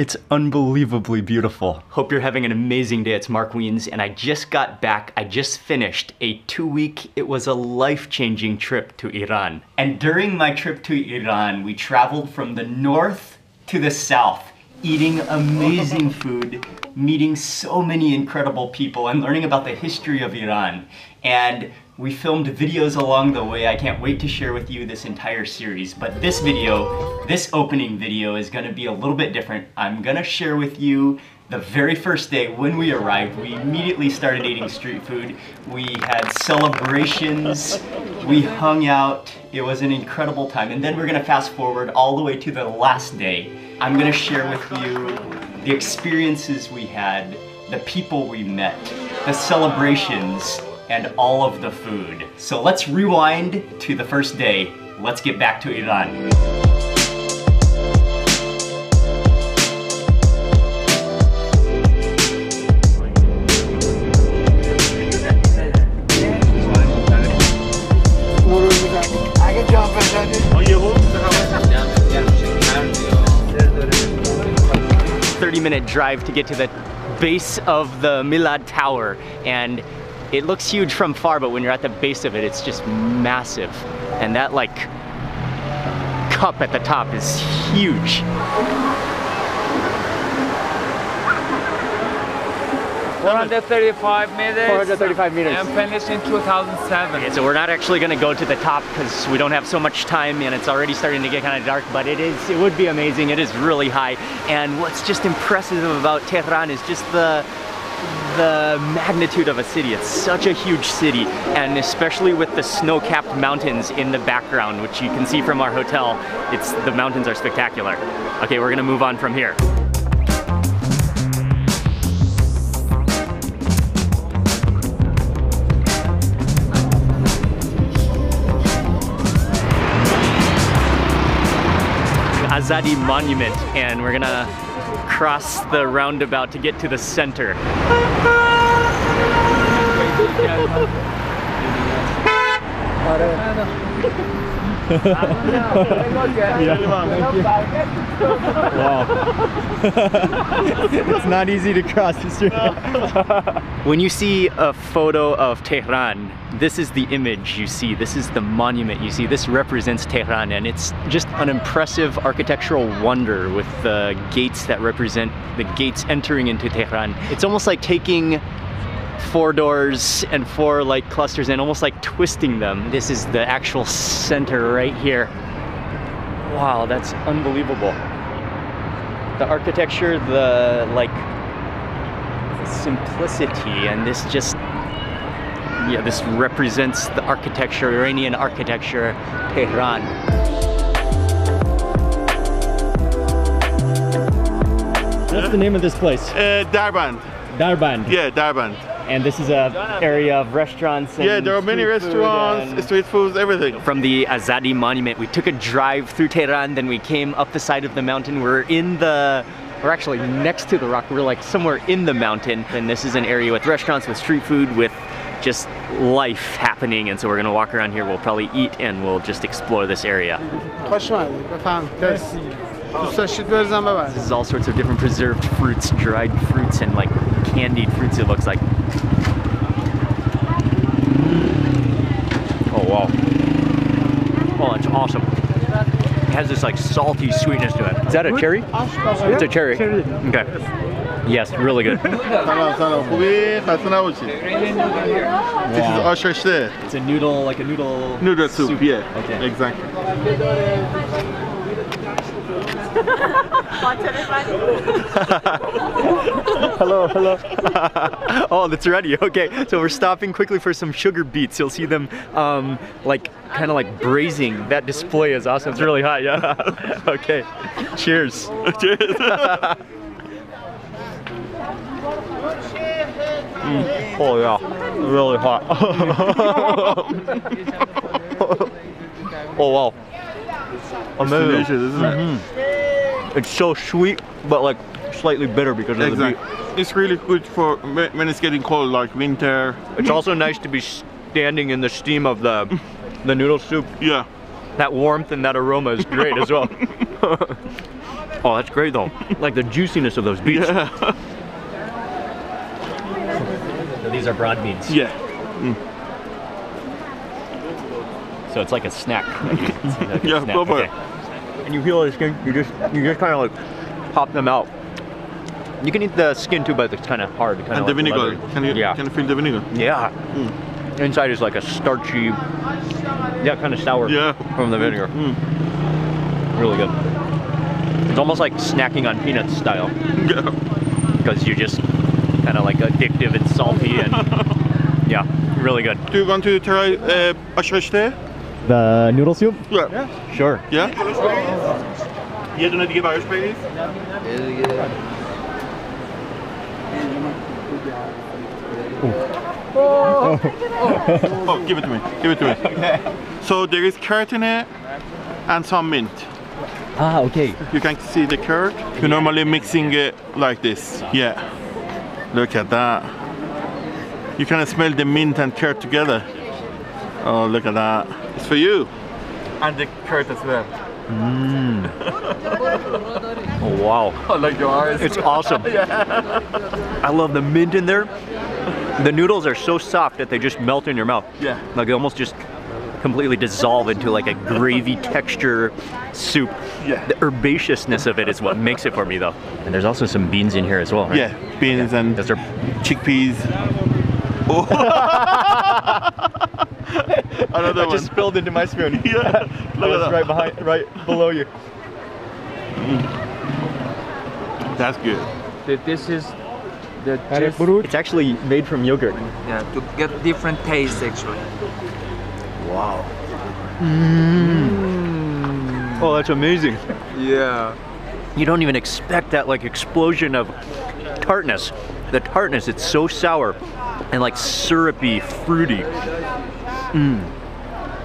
It's unbelievably beautiful. Hope you're having an amazing day. It's Mark Wiens, and I just got back. I just finished a 2-week, it was a life-changing trip to Iran. And during my trip to Iran, we traveled from the north to the south, eating amazing food, meeting so many incredible people, and learning about the history of Iran. And we filmed videos along the way. I can't wait to share with you this entire series. But this video, this opening video, is gonna be a little bit different. I'm gonna share with you the very first day when we arrived. We immediately started eating street food. We had celebrations, we hung out. It was an incredible time. And then we're gonna fast forward all the way to the last day. I'm gonna share with you the experiences we had, the people we met, the celebrations, and all of the food. So let's rewind to the first day. Let's get back to Iran. A 30-minute drive to get to the base of the Milad Tower, and it looks huge from far, but when you're at the base of it, it's just massive. And that like cup at the top is huge. 435 meters. 435 meters. And finished in 2007. Okay, so we're not actually gonna go to the top because we don't have so much time and it's already starting to get kind of dark, but it would be amazing. It is really high. And what's just impressive about Tehran is just the magnitude of a city. It's such a huge city, and especially with the snow-capped mountains in the background, which you can see from our hotel, the mountains are spectacular. Okay, we're gonna move on from here. Azadi Monument, and we're gonna cross the roundabout to get to the center. Wow. It's not easy to cross the street. When you see a photo of Tehran, this is the image you see. This is the monument you see. This represents Tehran, and it's just an impressive architectural wonder with the gates that represent the gates entering into Tehran. It's almost like taking 4 doors and 4 like clusters and almost like twisting them. This is the actual center right here. Wow, that's unbelievable. The architecture, the like simplicity, and this just, yeah, this represents the architecture, Iranian architecture, Tehran. What's the name of this place? Darband. Darband. Yeah, Darband. And this is an area of restaurants and yeah, there are many restaurants, street foods, everything. From the Azadi Monument, we took a drive through Tehran, then we came up the side of the mountain. We're actually next to the rock. We're like somewhere in the mountain. And this is an area with restaurants, with street food, with just life happening. And so we're gonna walk around here. We'll probably eat and we'll just explore this area. This is all sorts of different preserved fruits, dried fruits, and like candied fruits, it looks like. Oh wow. Oh, it's awesome. It has this like salty sweetness to it. Is that a cherry? It's a cherry. Okay. Yes, really good. Wow. This is ashashte. It's a noodle, like a noodle soup. Yeah, okay. Exactly. Hello, hello. Oh, that's ready. Okay, so we're stopping quickly for some sugar beets. You'll see them like kind of like braising. That display is awesome. It's really hot, yeah. Okay, cheers. Cheers. Oh yeah, really hot. Oh wow. Amazing. Delicious, isn't it? It's so sweet, but like slightly bitter because of the beet. It's really good for when it's getting cold, like winter. It's also nice to be standing in the steam of the noodle soup. Yeah. That warmth and that aroma is great as well. Oh, that's great though. Like the juiciness of those beets. Yeah. So these are broad beans. Yeah. So it's like a snack. It's like a Yeah, snack. proper. Okay. And you peel the skin. You just kind of like pop them out. You can eat the skin too, but it's kind of hard. And the vinegar. Can you feel the vinegar? Yeah. Inside is like a starchy, kind of sour from the vinegar. Really good. It's almost like snacking on peanuts style. Yeah. Because you're just kind of like addictive and salty and yeah, really good. Do you want to try aşhaşte? The noodle soup? Yeah. Sure. Yeah? یه دونه دیگه براش بریز. Oh, give it to me. Give it to me. So there is curd in it and some mint. Ah, okay. You can see the curd. You're normally mixing it like this. Yeah. Look at that. You can smell the mint and curd together. Oh, look at that. It's for you. And the curd as well. Oh, wow. I like your eyes. It's awesome. I love the mint in there. The noodles are so soft that they just melt in your mouth. Yeah. Like they almost just completely dissolve into like a gravy texture soup. Yeah. The herbaceousness of it is what makes it for me though. And there's also some beans in here as well, right? Yeah, beans and Those are chickpeas. Oh. Another I one. just spilled into my spoon. Yeah. Look at that. right below you. That's good. This is the It's actually made from yogurt. yeah, to get different taste actually. Wow. Oh, that's amazing. Yeah. You don't even expect that like explosion of tartness. The tartness, it's so sour and like syrupy, fruity.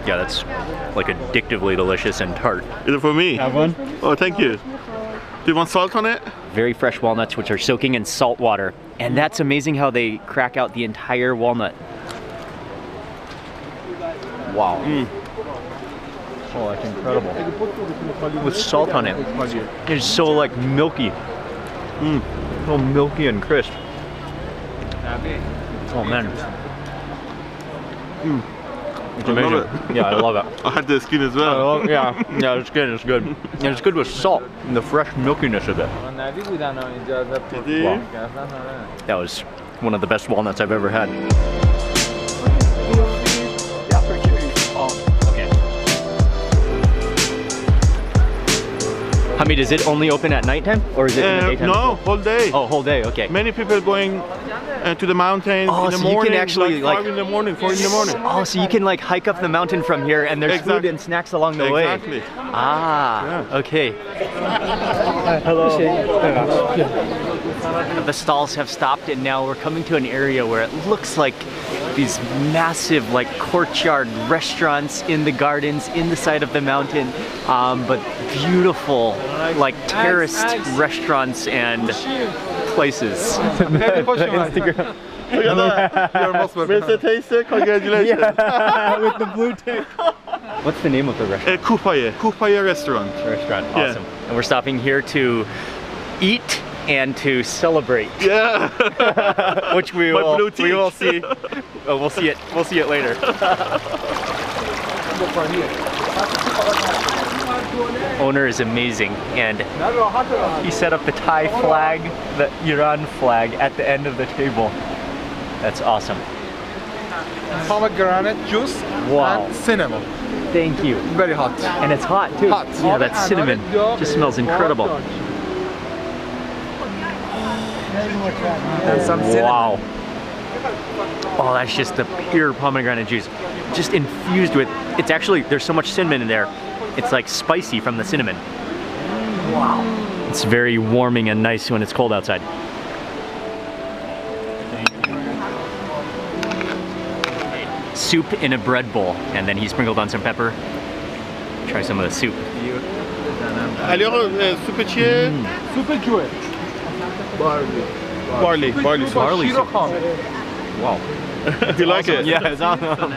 Yeah, that's like addictively delicious and tart. Is it for me? Have one? Oh, thank you. Do you want salt on it? Very fresh walnuts, which are soaking in salt water. And that's amazing how they crack out the entire walnut. Wow. Oh, that's incredible. With salt on it. It's so like milky. So milky and crisp. Oh man. It's amazing. love Yeah, I love it. I had the skin as well. Yeah, the skin is good. And it's good with salt and the fresh milkiness of it. Wow. That was one of the best walnuts I've ever had. Okay. Hamid, is it only open at nighttime or is it in the daytime? No, whole day. Oh, whole day, okay. Many people going to the mountains in the so morning. you can actually like 5 in the morning, 4 in the morning. Oh, so you can like hike up the mountain from here and there's food and snacks along the way. Exactly. Ah, Yeah. okay. Hello. The stalls have stopped and now we're coming to an area where it looks like these massive like courtyard restaurants in the gardens in the side of the mountain, but beautiful like terraced restaurants and places. Mr. Taster, congratulations. With the blue tape. What's the name of the restaurant? Kupaye restaurant. Restaurant, Yeah. awesome. And we're stopping here to eat and to celebrate. Yeah. Which we My will blue teeth. see. We'll see it later. Owner is amazing, and he set up the Thai flag, the Iran flag at the end of the table. That's awesome. Pomegranate juice Wow. and cinnamon. Thank you. Very hot. And it's hot too. Hot. Yeah, that cinnamon just smells incredible. And some cinnamon. Wow. Oh, that's just the pure pomegranate juice. Just infused with, it's actually, there's so much cinnamon in there. It's like spicy from the cinnamon. Wow. It's very warming and nice when it's cold outside. Soup in a bread bowl, and then he sprinkled on some pepper. Try some of the soup. Alors, soup چیه؟ Super good. Barley soup. Barley soup. Wow. You like it? Yeah, it's awesome.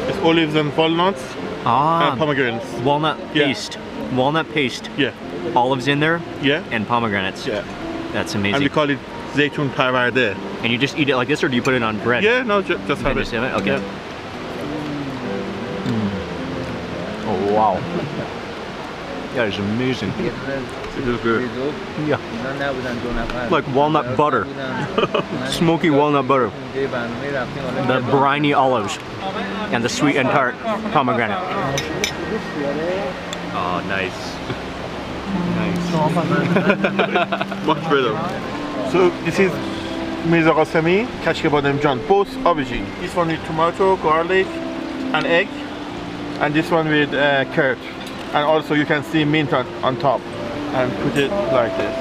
It's olives and walnuts and Ah, pomegranates. walnut Yeah. paste. Walnut paste. Yeah. olives in there Yeah. and pomegranates. Yeah. That's And we amazing. call it zeytun parvarde. And you just eat it like this, or do you put it on bread? Yeah, no, just You have can it. just have it? Okay. Yeah. Oh wow. That is amazing. It is good. Yeah. Like walnut butter. Smoky walnut butter. The briny olives. And the sweet and tart pomegranate. Oh, nice. Nice. Much better. So this is Mirza Qasemi, kashke bademjan, both aubergine. This one with tomato, garlic, and egg, and this one with carrot. And also you can see mint on top, and put it like this.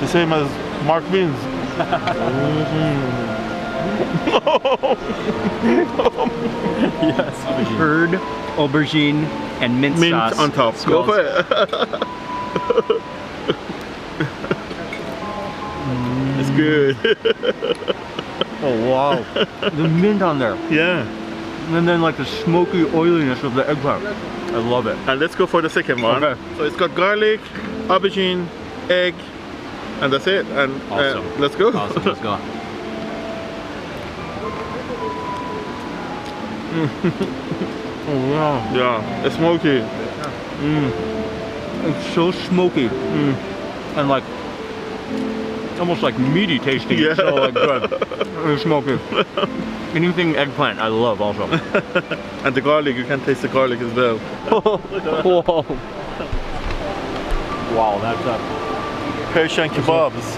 The same as Mark Beans. Yes. Bird, aubergine, and mint sauce. Mint on top. Go for it. It's good. Oh wow. The mint on there. Yeah. And then like the smoky oiliness of the eggplant. I love it. And let's go for the second one. Okay. So it's got garlic, aubergine, egg, and that's it. And Awesome. let's go. Awesome, let's go. Oh wow. Yeah, it's smoky. It's so smoky. And like almost like meaty tasting. Yeah. It's so like good. It's smoky. Anything eggplant I love also. And the garlic, you can taste the garlic as well. Whoa. Wow, that's a Persian kebabs.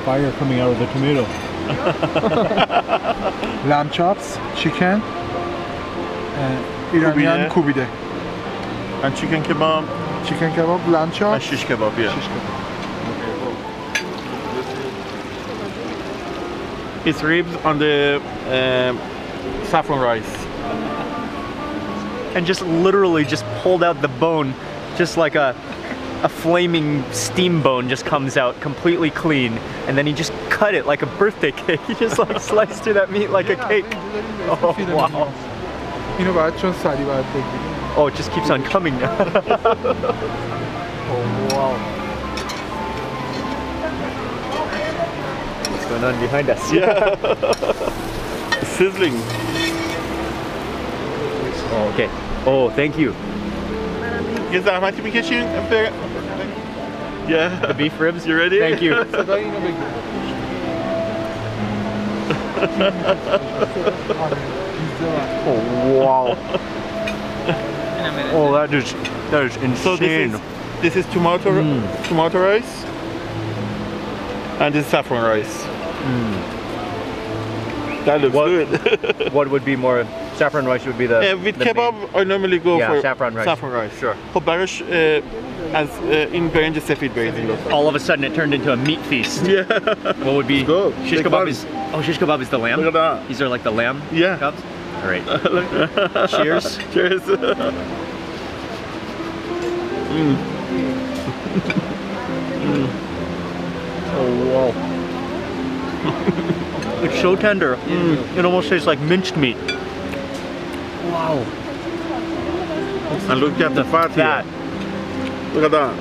Fire coming out of the tomato. Lamb chops, chicken, Iranian kubide. And chicken kebab. Chicken kebab, lamb And chops. shish kebab, yeah. Shish kebab. It's ribs on the saffron rice. and just literally just pulled out the bone, just like a flaming steam bone just comes out completely clean, and then he just cut it like a birthday cake. He just like sliced through that meat like a cake. Oh wow. اینو باید چون سری باید بگیریم. Oh, it just keeps on coming. Oh wow. What's going on behind us? Yeah. Sizzling. Oh, okay. Oh, thank you. یه زحمتی میکشین. Yeah. The beef ribs? You ready? Thank you. صدای اینو بگیر. Oh wow. Oh, that is insane. So this is tomato rice, and this is saffron rice. That looks good. What would be more? Saffron rice would be the. With the kebab, main- I normally go Yeah, for saffron rice. Saffron rice. Sure. خب براش از این برنج سفید بریزیم لطفا. All of a sudden, it turned into a meat feast. Yeah. What would be? Go. Shish Take kebab one. is. Oh, shish kebab is the lamb. Look at that. These are like the lamb. Yeah. Cups. All right. Cheers. Cheers. Oh wow. It's so tender. It almost tastes like minced meat. Wow. And look at the fat here. That Look at that.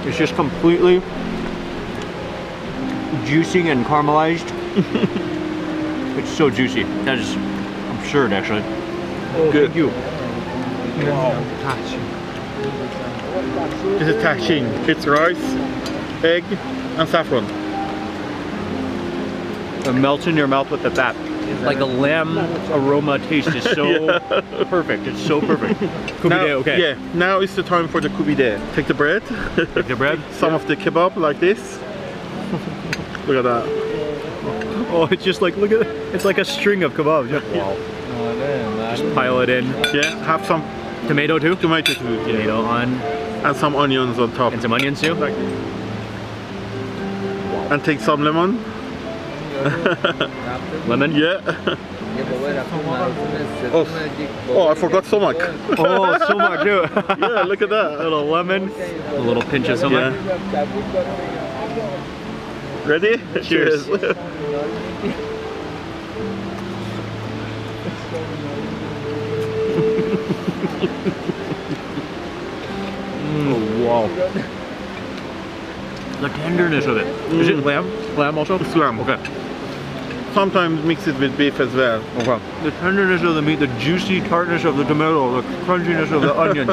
it's just completely juicy and caramelized. It's so juicy. That is absurd, actually. Oh, Good. thank you. This is tahshin. It's rice, egg, and saffron. It melts in your mouth with the fat. Like the lamb aroma taste is so perfect. It's so perfect. Kubide, okay. Yeah, now is the time for the kubide. Take the bread. Take the bread. Some of the kebab like this. Look at that. Oh, it's just like, look at it. It's like a string of kebabs. Wow. Just pile it in. Yeah, have some Tomato too? tomato too. Yeah. Tomato on. And some onions on top. And some onions too? And take some lemon. Lemon? Yeah. Oh, I forgot sumac. Oh, sumac too. Yeah, look at that. A little lemon. A little pinch of sumac. Yeah. Ready? Cheers. Wow. The tenderness of it. Is it lamb? Lamb also? It's lamb. Okay. Sometimes mix it with beef as well. Okay. The tenderness of the meat, the juicy tartness of the tomato, the crunchiness of the onion,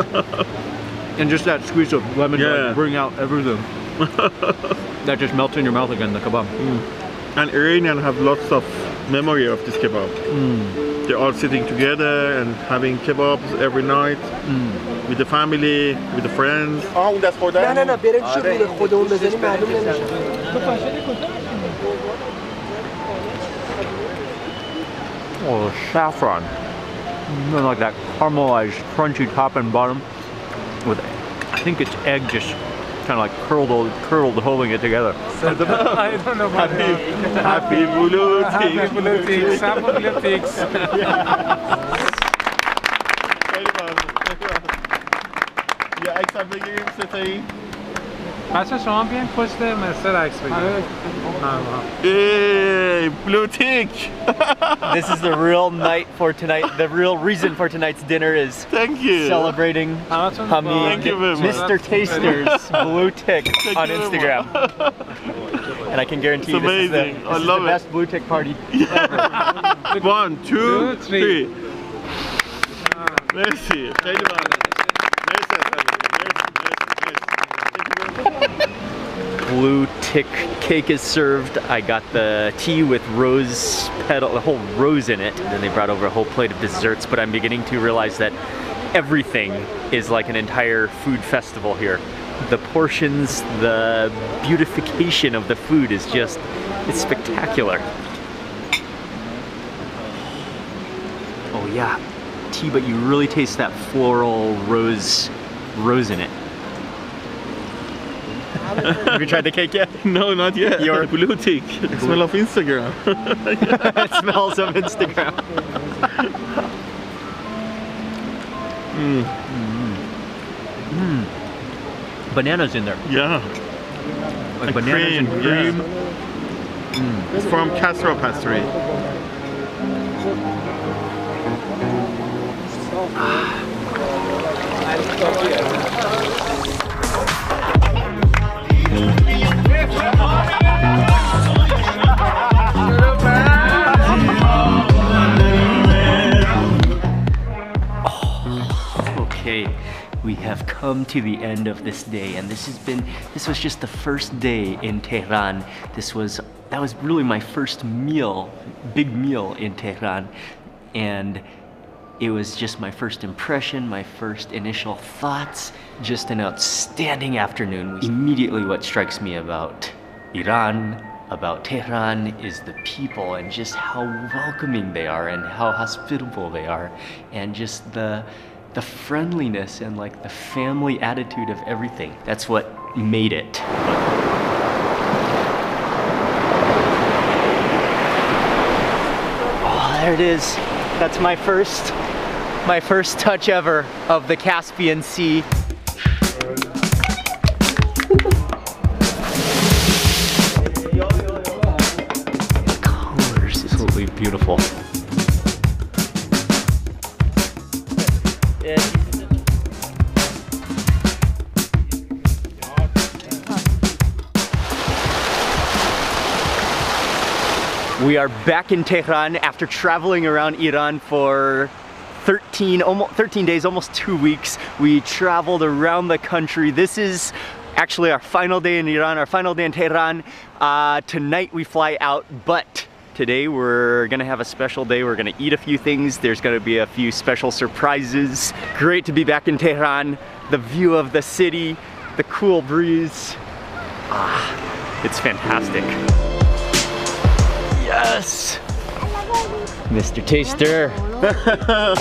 and just that squeeze of lemon to like bring out everything. That just melts in your mouth again, the kebab. And Iranians have lots of memory of this kebab. They're all sitting together and having kebabs every night with the family, with the friends. نه بریم شروع خودمون بزنیم معلوم نمیشه. Oh, the saffron. And like that caramelized, crunchy top and bottom with, I think it's egg just kind of like curled holding it together. I don't know about Happy blue Happy blue ticks. Happy blue ticks. یه عکس هم بگیریم ستایی. بچه شما بیاین پشت مستر عکس بگیریم. Hey, blue tick. This is the real night for tonight. The real reason for tonight's dinner is Thank you. celebrating Hamid, Thank you very much. Mr. Taster's blue tick on you very Instagram. And I can guarantee It's you this is the, amazing. I this is love the it. best blue tick party ever. 1, 2, 3. three. Merci. خیلی ممنون. مرسی از Blue tick cake is served. I got the tea with rose petal, the whole rose in it. And then they brought over a whole plate of desserts, but I'm beginning to realize that everything is like an entire food festival here. The portions, the beautification of the food is just, it's spectacular. Oh yeah, tea, but you really taste that floral rose in it. Have you tried the cake yet? No, not yet. Your blue tick. Smell of Instagram. It smells of Instagram. Bananas in there. Yeah. Like And bananas cream, and cream. It's from Castro Pastry. Okay, we have come to the end of this day, and this was just the first day in Tehran. That was really my first meal, big meal in Tehran, and it was just my first impression, my first initial thoughts, just an outstanding afternoon. Immediately what strikes me about Iran, about Tehran, is the people and just how welcoming they are and how hospitable they are, and just the friendliness and like the family attitude of everything. That's what made it. Oh, there it is. That's my first touch ever of the Caspian Sea. The colors is absolutely beautiful. We are back in Tehran after traveling around Iran for 13 days, almost 2 weeks. We traveled around the country. This is actually our final day in Iran, our final day in Tehran. Tonight we fly out, but today we're gonna have a special day. We're gonna eat a few things. There's gonna be a few special surprises. Great to be back in Tehran. The view of the city, the cool breeze. It's fantastic. Yes! Mr. Taster,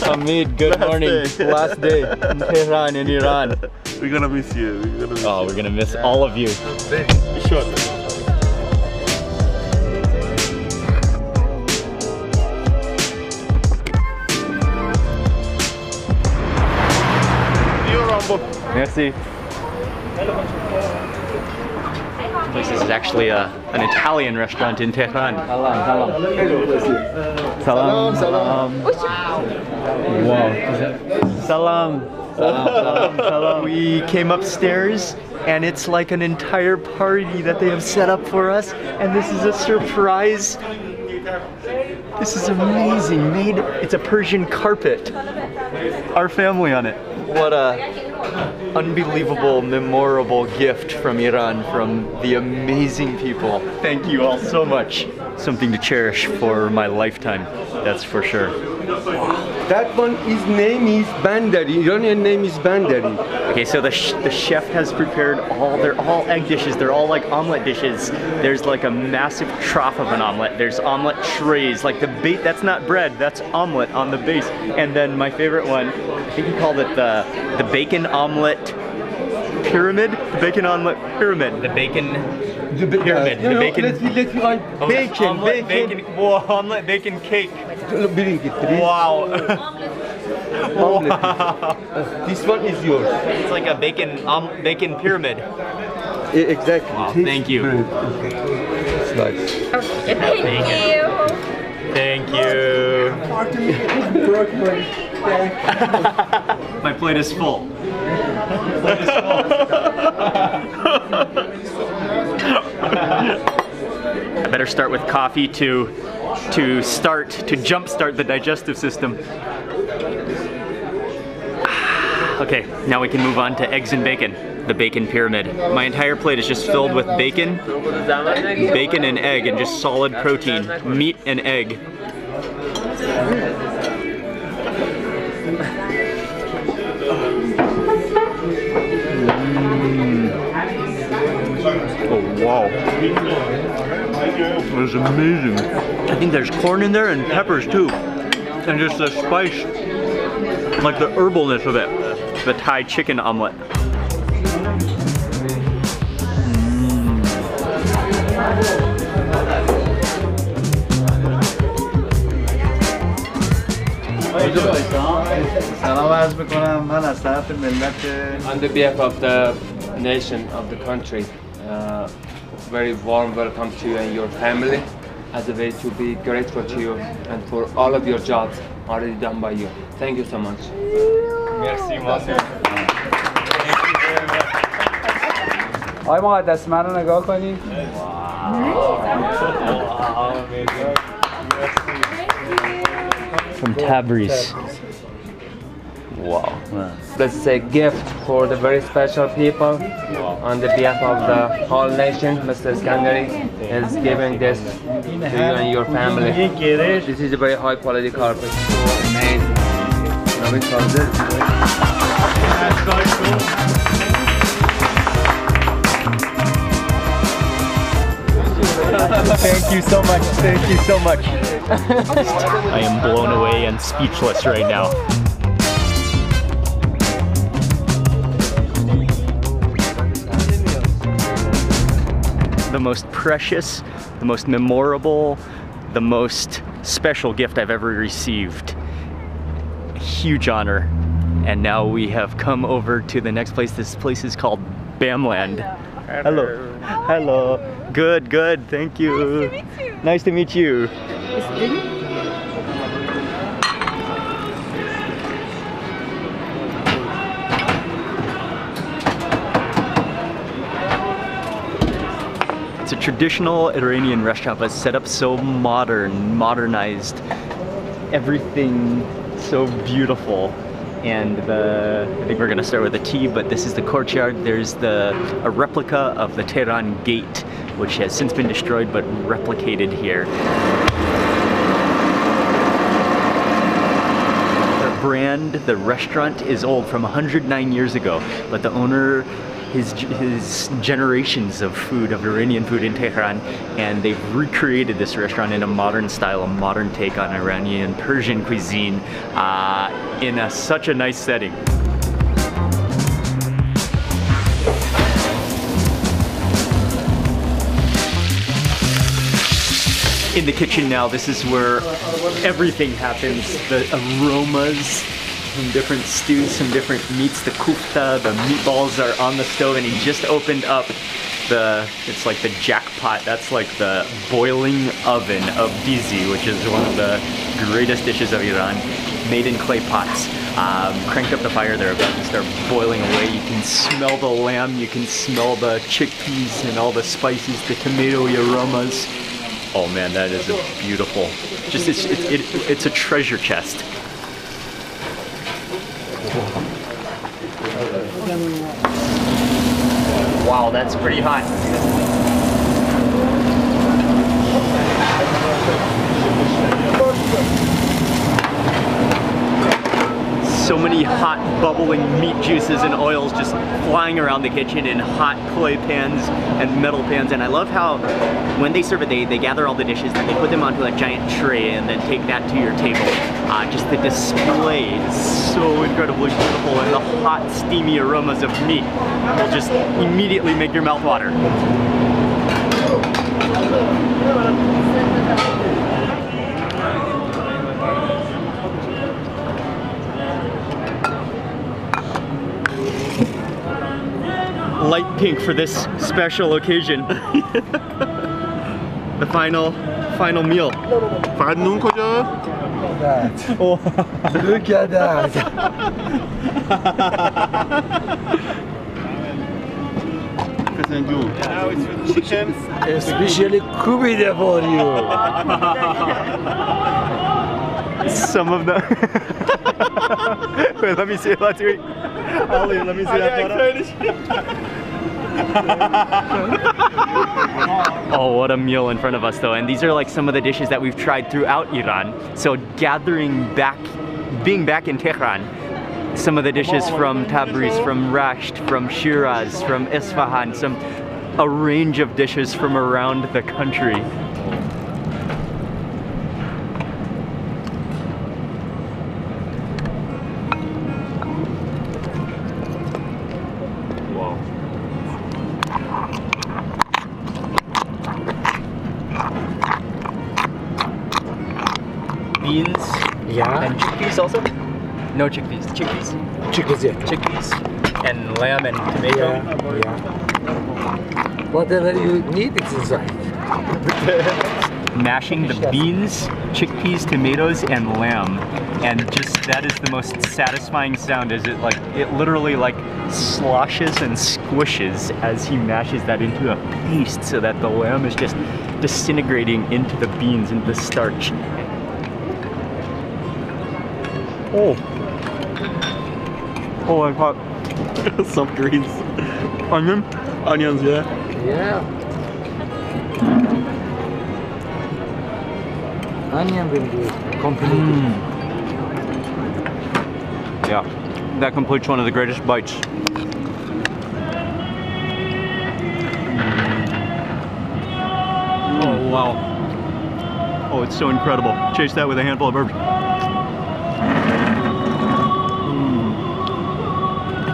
Hamid, good morning. Last day in Tehran, in Iran. We're gonna miss you. We're gonna miss all of you. Sure. Merci. This is actually an Italian restaurant in Tehran. Salam, salam. Wow. Salam. Salam. We came upstairs and it's like an entire party that they have set up for us, and this is a surprise. This is amazing. It's a Persian carpet. Our family on it. What a unbelievable, memorable gift from Iran, from the amazing people. Thank you all so much. Something to cherish for my lifetime, that's for sure. That one, his name is Bandari. Iranian name is Bandari. Okay, so the chef has prepared they're all egg dishes. They're all like omelet dishes. There's like a massive trough of an omelet. There's omelet trays. Like that's not bread, that's omelet on the base. And then my favorite one, I think he called it the bacon omelet pyramid. The bacon omelet pyramid. The bacon pyramid. The bacon. Let's bacon. Omelet bacon. Whoa, omelet bacon cake. Bring it, please. Wow. Wow. This one is yours. It's like a bacon pyramid. Exactly. Wow, thank you. It's nice. Thank you. Thank you. My plate is full. I better start with coffee to jumpstart the digestive system. Okay, now we can move on to eggs and bacon. The bacon pyramid. My entire plate is just filled with bacon and egg, and just solid protein, meat and egg. Oh wow. It was amazing. I think there's corn in there and peppers too. And just the spice, like the herbalness of it. The Thai chicken omelet. On the behalf of the nation, of the country, very warm welcome to you and your family, as a way to be grateful to you and for all of your jobs already done by you. Thank you so much. Merci, Monsieur. آقای مقدس من رو نگاه کنید. From Tabriz. Wow. This is a gift for the very special people. On the behalf of the whole nation, Mr. Iskandari is giving this to you and your family. This is a very high quality carpet. So amazing. Thank you so much. Thank you so much. I am blown away and speechless right now. The most precious, the most memorable, the most special gift I've ever received. A huge honor. And now we have come over to the next place. This place is called Bamland. Hello. Hello. Good, good. Thank you. Nice to meet you. Nice to meet you. It's a traditional Iranian restaurant, but set up so modernized. Everything so beautiful. And I think we're gonna start with the tea, but this is the courtyard. There's a replica of the Tehran Gate, which has since been destroyed, but replicated here. The brand, the restaurant is old, from 109 years ago, but the owner, his generations of food, of Iranian food in Tehran, and they've recreated this restaurant in a modern style, a modern take on Iranian Persian cuisine in such a nice setting. In the kitchen now, this is where everything happens. The aromas from different stews, some different meats, the kufta, the meatballs are on the stove, and he just opened up it's like the jackpot. That's like the boiling oven of bizi, which is one of the greatest dishes of Iran, made in clay pots. Cranked up the fire, they're about to start boiling away. You can smell the lamb, you can smell the chickpeas and all the spices, the tomato aromas. Oh man, that is beautiful. Just it's a treasure chest. Wow, that's pretty hot. So many hot, bubbling meat juices and oils just flying around the kitchen in hot clay pans and metal pans. And I love how when they serve it, they gather all the dishes and they put them onto a giant tray and then take that to your table. Just the display is so incredibly beautiful, and the hot, steamy aromas of meat will just immediately make your mouth water. Light pink for this special occasion. The final meal. فقط کجا؟ Look at that. Now it's with chicken. Especially cooked for you. Some of the... Wait, let me see it. Let's wait. Ali, let me see that photo. Oh, what a meal in front of us though. And these are like some of the dishes that we've tried throughout Iran. So being back in Tehran, some of the dishes from Tabriz, from Rasht, from Shiraz, from Isfahan, a range of dishes from around the country. Beans, yeah, and chickpeas also? No chickpeas, chickpeas. Chickpeas, yeah. Chickpeas, and lamb and tomato. Yeah. Whatever you need, it's inside. Mashing the beans, chickpeas, tomatoes, and lamb. And just, that is the most satisfying sound, is it literally like sloshes and squishes as he mashes that into a paste so that the lamb is just disintegrating into the beans, into the starch. Oh, I've got some greens. Onions, yeah. Yeah. Onion will do it completely. Yeah, that completes one of the greatest bites. Oh wow. Oh, it's so incredible. Chase that with a handful of herbs.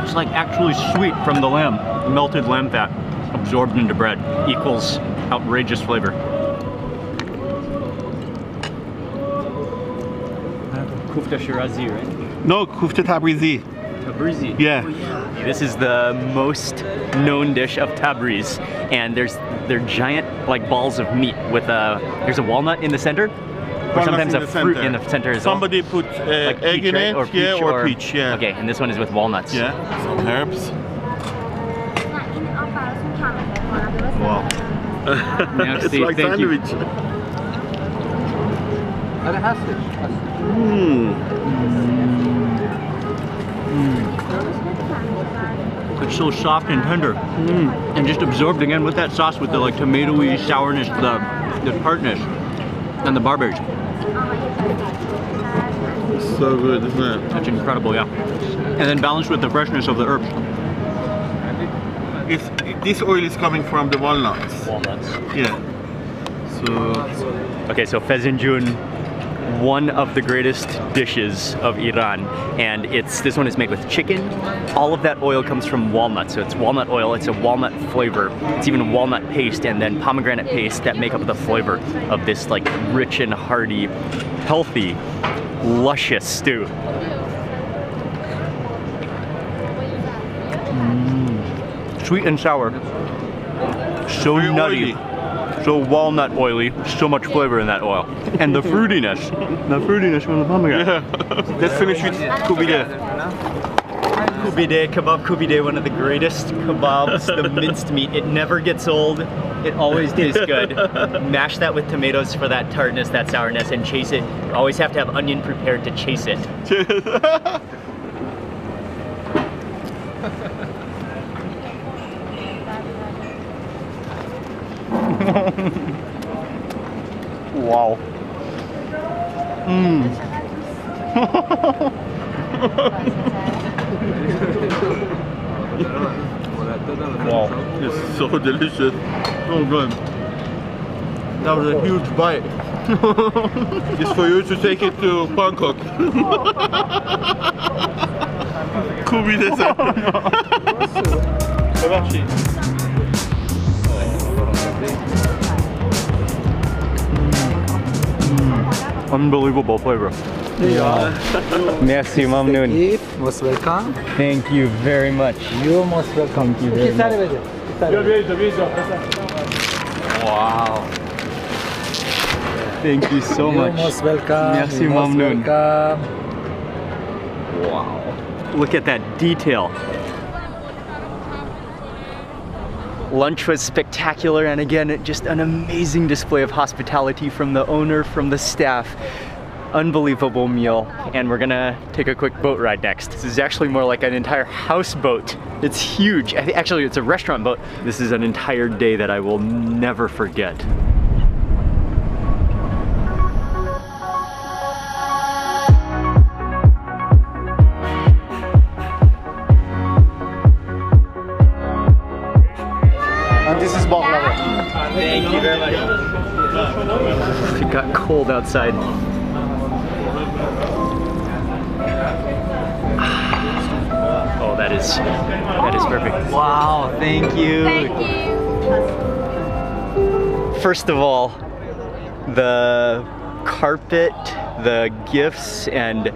It's like actually sweet from the lamb. Melted lamb fat absorbed into bread equals outrageous flavor. Kufta Shirazi, right? No, kufta Tabrizi. Tabrizi. Yeah. Oh, yeah. This is the most known dish of Tabriz, and they're giant like balls of meat with there's a walnut in the center. Or sometimes a fruit in the center as well. Somebody put like egg in it, or peach, or peach, yeah. Okay, and this one is with walnuts. Yeah, some herbs. Wow. It's like sandwich. It's so soft and tender, and just absorbed again with that sauce, with the like tomatoey sourness, the tartness, and the barberries. So good, isn't it? That's incredible, yeah. And then balanced with the freshness of the herbs. This oil is coming from the walnuts. Walnuts. Yeah. So. Okay, so fezenjun, one of the greatest dishes of Iran, and this one is made with chicken. All of that oil comes from walnuts, so it's walnut oil, it's a walnut flavor. It's even walnut paste and then pomegranate paste that make up the flavor of this like rich and hearty, healthy, luscious stew. Sweet and sour. so nutty, so walnut oily, so much flavor in that oil. And the fruitiness from the pomegranate. Yeah. Let's finish with kubide. Kubide, kebab kubide, one of the greatest kebabs, the minced meat. It never gets old. It always tastes good. Mash that with tomatoes for that tartness, that sourness, and chase it. You always have to have onion prepared to chase it. Wow. Wow, it's so delicious. So good. That was a huge bite. It's for you to take it to Bangkok. Kubide Unbelievable flavor. Merci, Mamnoon. Most welcome. Thank you very much. You're most welcome. Thank you very much. Wow. Thank you so You're much. most welcome. Merci, You're most Mamnoon. welcome. Wow. Look at that detail. Lunch was spectacular, and again, just an amazing display of hospitality from the owner, from the staff. Unbelievable meal, and we're gonna take a quick boat ride next. This is actually more like an entire houseboat. It's huge. Actually, it's a restaurant boat. This is an entire day that I will never forget. And this is baklava. Thank you very much. It got cold outside. Oh, that is perfect. Wow, thank you. Thank you. First of all, the carpet, the gifts, and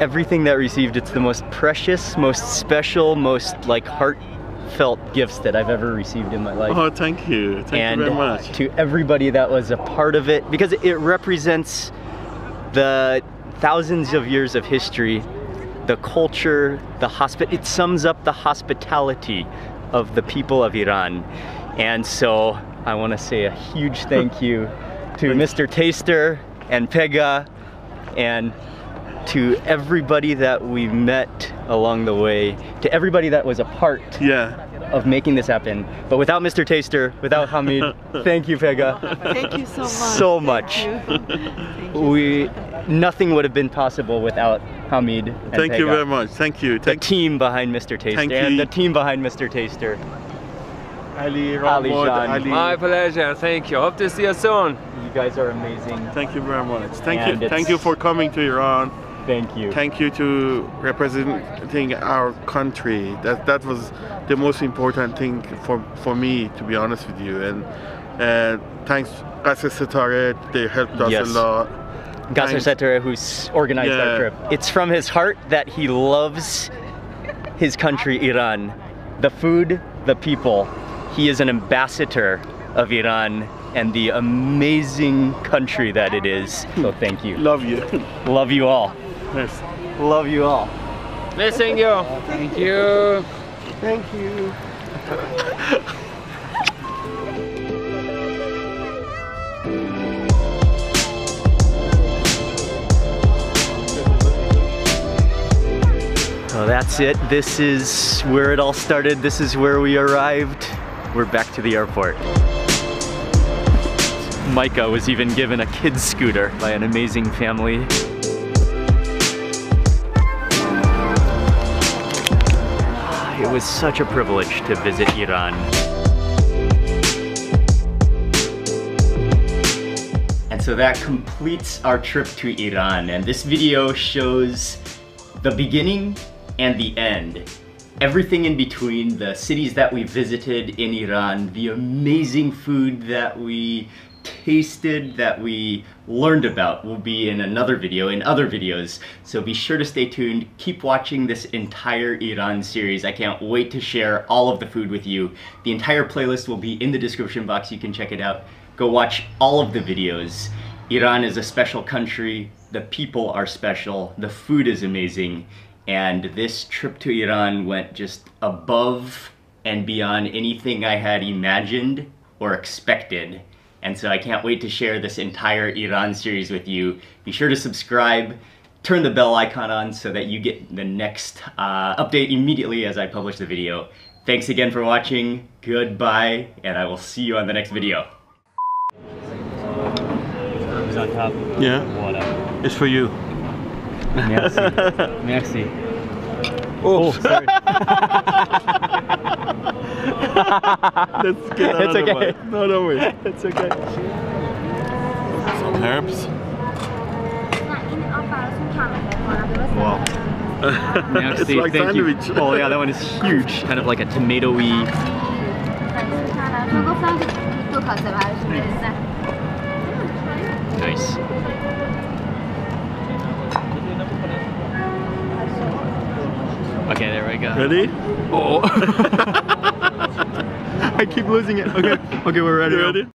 everything that received, it's the most precious, most special, most like heartfelt gifts that I've ever received in my life. Oh, thank you. Thank you very much. To everybody that was a part of it, because it represents the thousands of years of history, the culture, it sums up the hospitality of the people of Iran. And so I want to say a huge thank you to Mr. Taster and Pega, and to everybody that we met along the way, to everybody that was a part of making this happen. But without Mr. Taster, without Hamid, thank you, Pega. Thank you so much. So much. Nothing would have been possible without Hamid and Thank Pega. you very much. Thank you. The team behind Mr. Taster and the team behind Mr. Taster. Ali, Ali. My pleasure. Thank you. Hope to see you soon. You guys are amazing. Thank you very much. Thank you. Thank you for coming to Iran. Thank you. Thank you to representing our country. That was the most important thing for me, to be honest with you. And thanks Qasr Setare, they helped us a lot. Qasr Setare, who's organized our trip. It's from his heart that he loves his country, Iran. The food, the people. He is an ambassador of Iran and the amazing country that it is. So thank you. Love you. Love you all. Yes. Love you all. Missing you. Thank you. Thank you. So that's it. This is where it all started. This is where we arrived. We're back to the airport. Micah was even given a kid's scooter by an amazing family. It was such a privilege to visit Iran. And so that completes our trip to Iran. And this video shows the beginning and the end. Everything in between, the cities that we visited in Iran, the amazing food that we tasted, that we learned about will be in another video, in other videos. So be sure to stay tuned. Keep watching this entire Iran series. I can't wait to share all of the food with you. The entire playlist will be in the description box. You can check it out. Go watch all of the videos. Iran is a special country. The people are special. The food is amazing. And this trip to Iran went just above and beyond anything I had imagined or expected. And so I can't wait to share this entire Iran series with you. Be sure to subscribe, turn the bell icon on so that you get the next update immediately as I publish the video. Thanks again for watching, goodbye, and I will see you on the next video. On top. Yeah. Water. It's for you. Merci. Merci. Oh, sorry. Let's get out of the way. No, don't worry. It's okay. Some herbs. Wow. Merci, It's like thank sandwich. you. Oh yeah, that one is huge. Kind of like a tomatoey. Nice. Okay, there we go. Ready? Oh. I keep losing it. Okay, okay, we're ready. You ready?